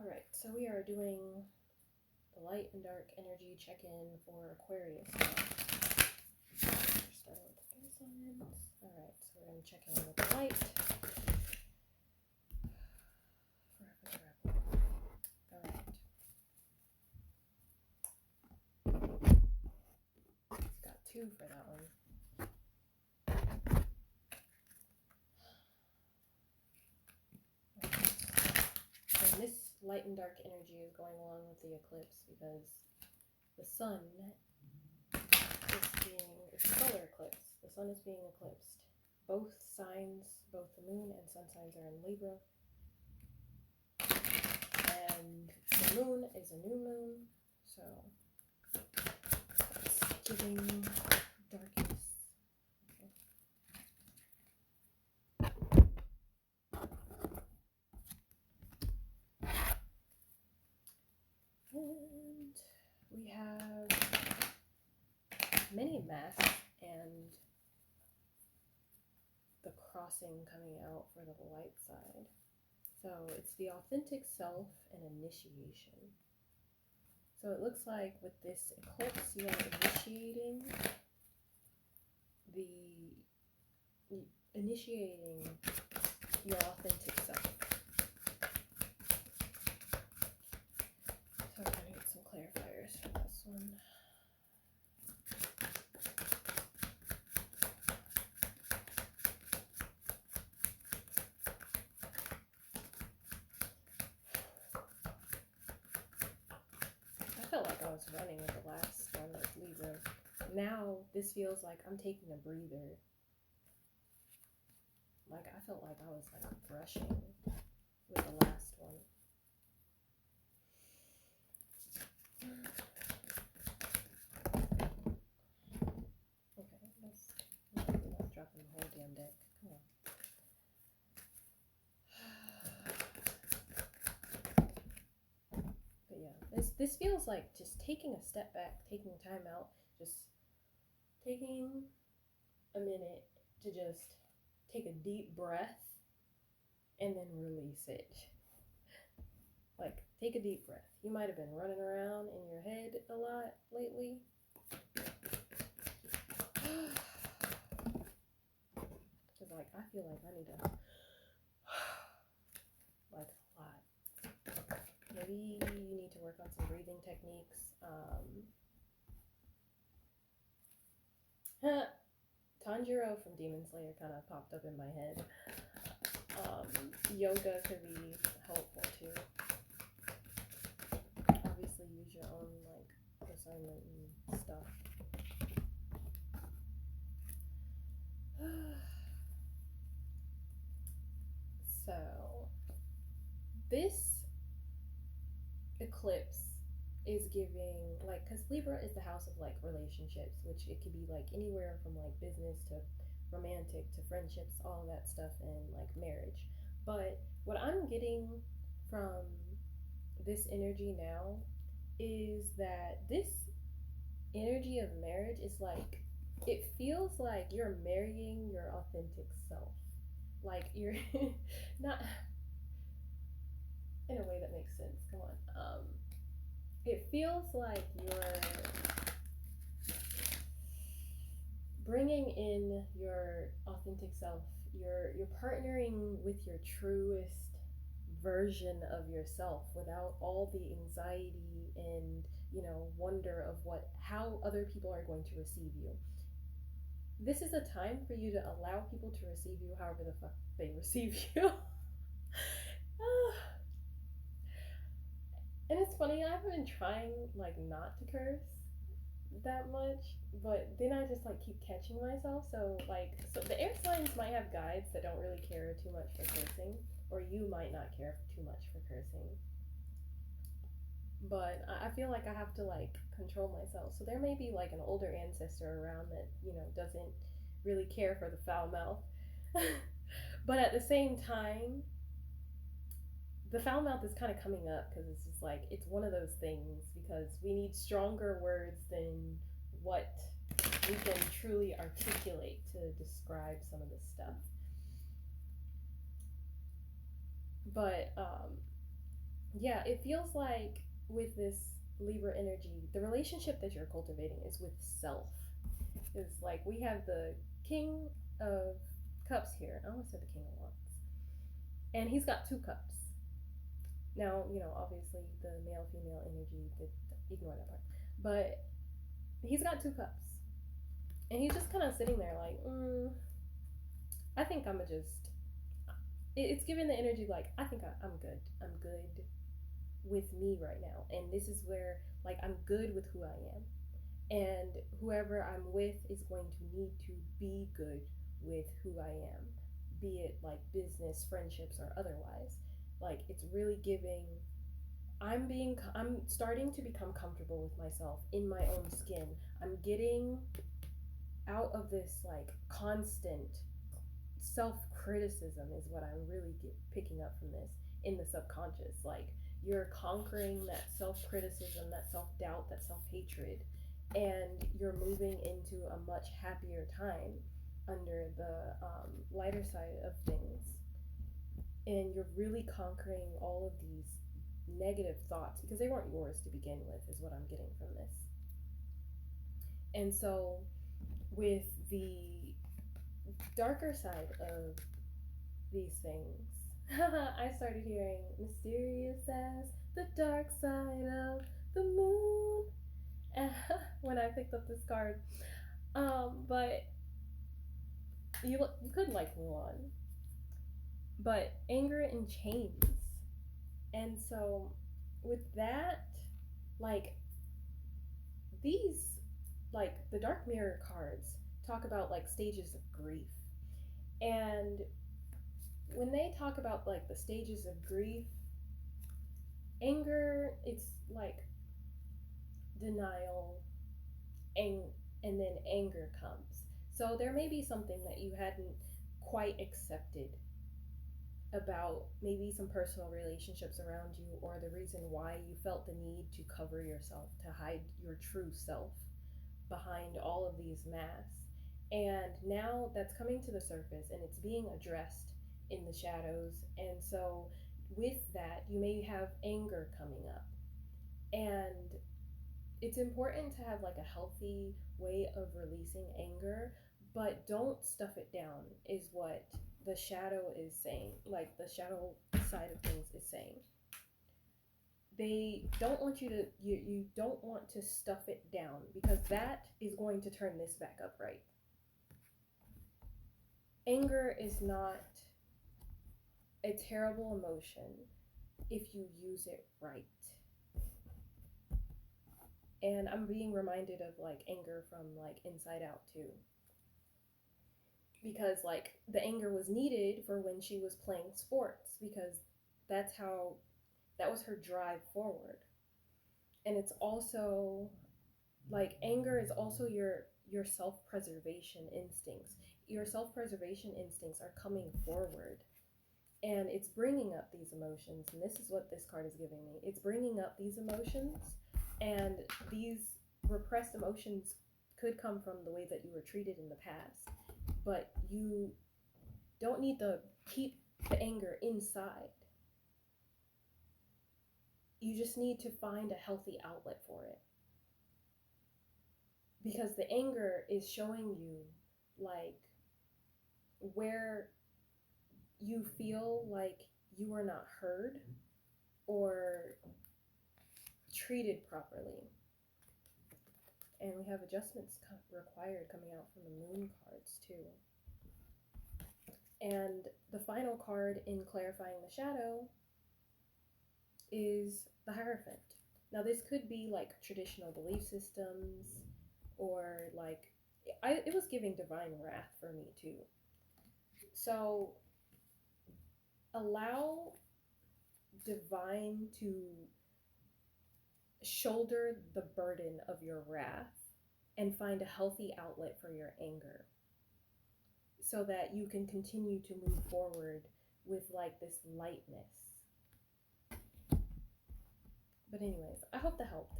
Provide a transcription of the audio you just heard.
Alright, so we are doing the light and dark energy check-in for Aquarius. We're starting with the air signs. Alright, so we're going to check in with the light. Alright. It's got 2 for that one. And this light and dark energy is going along with the eclipse because the sun is being, it's a solar eclipse. The sun is being eclipsed. Both signs, both the moon and sun signs are in Libra. And the moon is a new moon, so it's giving darkness. And we have many masks and the crossing coming out for the light side. So it's the authentic self and initiation. So it looks like with this eclipse, you are initiating your authentic self. So I'm going to get some clarifiers for this one. I felt like I was running with the last one with Libra. Now this feels like I'm taking a breather. Like I felt like I was like rushing with the last one. Okay, I'm not dropping the whole damn deck. Come on. But yeah, this feels like just taking a step back, taking time out, just taking a minute to just take a deep breath and then release it. Like, take a deep breath. You might have been running around in your head a lot lately. Because, like, I feel like I need to, like, a lot. Maybe you need to work on some breathing techniques. Tanjiro from Demon Slayer kind of popped up in my head. Yoga could be helpful too. Obviously use your own like discernment and stuff. So this eclipse is giving like, because Libra is the house of like relationships, which it could be like anywhere from like business to romantic to friendships, all of that stuff, and like marriage. But what I'm getting from this energy now is that this energy of marriage is like, it feels like you're marrying your authentic self. Like you're not in a way that makes sense. Come on. It feels like you're bringing in your authentic self. You're partnering with your truest version of yourself without all the anxiety and, you know, wonder of how other people are going to receive you. This is a time for you to allow people to receive you however the fuck they receive you. And it's funny, I've been trying like not to curse that much, but then I just like keep catching myself. So the air signs might have guides that don't really care too much for cursing, or you might not care too much for cursing. But I feel like I have to like control myself. So there may be like an older ancestor around that, you know, doesn't really care for the foul mouth. But at the same time, the foul mouth is kind of coming up because it's just like, it's one of those things because we need stronger words than what we can truly articulate to describe some of this stuff. But Yeah, it feels like with this Libra energy, the relationship that you're cultivating is with self. It's like we have the King of Cups here. I almost said the King of Wands. And he's got two cups. Now, obviously the male female energy, ignore that part. But he's got two cups. And he's just kind of sitting there like, I think I'm just. It's giving the energy like, I think I'm good. I'm good with me right now. And this is where, like, I'm good with who I am. And whoever I'm with is going to need to be good with who I am, be it like business, friendships, or otherwise. Like, it's really giving. I'm starting to become comfortable with myself in my own skin. I'm getting out of this like constant self criticism is what I'm really picking up from this in the subconscious. Like, you're conquering that self criticism, that self doubt, that self hatred, and you're moving into a much happier time under the lighter side of things. And you're really conquering all of these negative thoughts because they weren't yours to begin with, is what I'm getting from this. And so, with the darker side of these things, I started hearing mysterious as the dark side of the moon when I picked up this card. But you could like Mulan, but anger and chains. And so with that, like these, like the Dark Mirror cards talk about like stages of grief. And when they talk about like the stages of grief, anger, it's like denial, and then anger comes. So there may be something that you hadn't quite accepted about maybe some personal relationships around you, or the reason why you felt the need to cover yourself, to hide your true self behind all of these masks. And now that's coming to the surface and it's being addressed in the shadows. And so with that, you may have anger coming up. And it's important to have like a healthy way of releasing anger, but don't stuff it down, is what the shadow is saying. Like the shadow side of things is saying. They don't want you don't want to stuff it down, because that is going to turn this back up right. Anger is not a terrible emotion if you use it right. And I'm being reminded of like anger from like Inside Out too. Because like the anger was needed for when she was playing sports, because that was her drive forward. And it's also like anger is also your self-preservation instincts. Your self-preservation instincts are coming forward, and it's bringing up these emotions. And this is what this card is giving me. It's bringing up these emotions, and these repressed emotions could come from the way that you were treated in the past, but you don't need to keep the anger inside. You just need to find a healthy outlet for it, because the anger is showing you like where you feel like you are not heard or treated properly. And we have adjustments required coming out from the moon cards too. And the final card in clarifying the shadow is the Hierophant. Now this could be like traditional belief systems, or like it was giving divine wrath for me too. So allow divine to shoulder the burden of your wrath and find a healthy outlet for your anger, so that you can continue to move forward with like this lightness. But anyways, I hope that helped.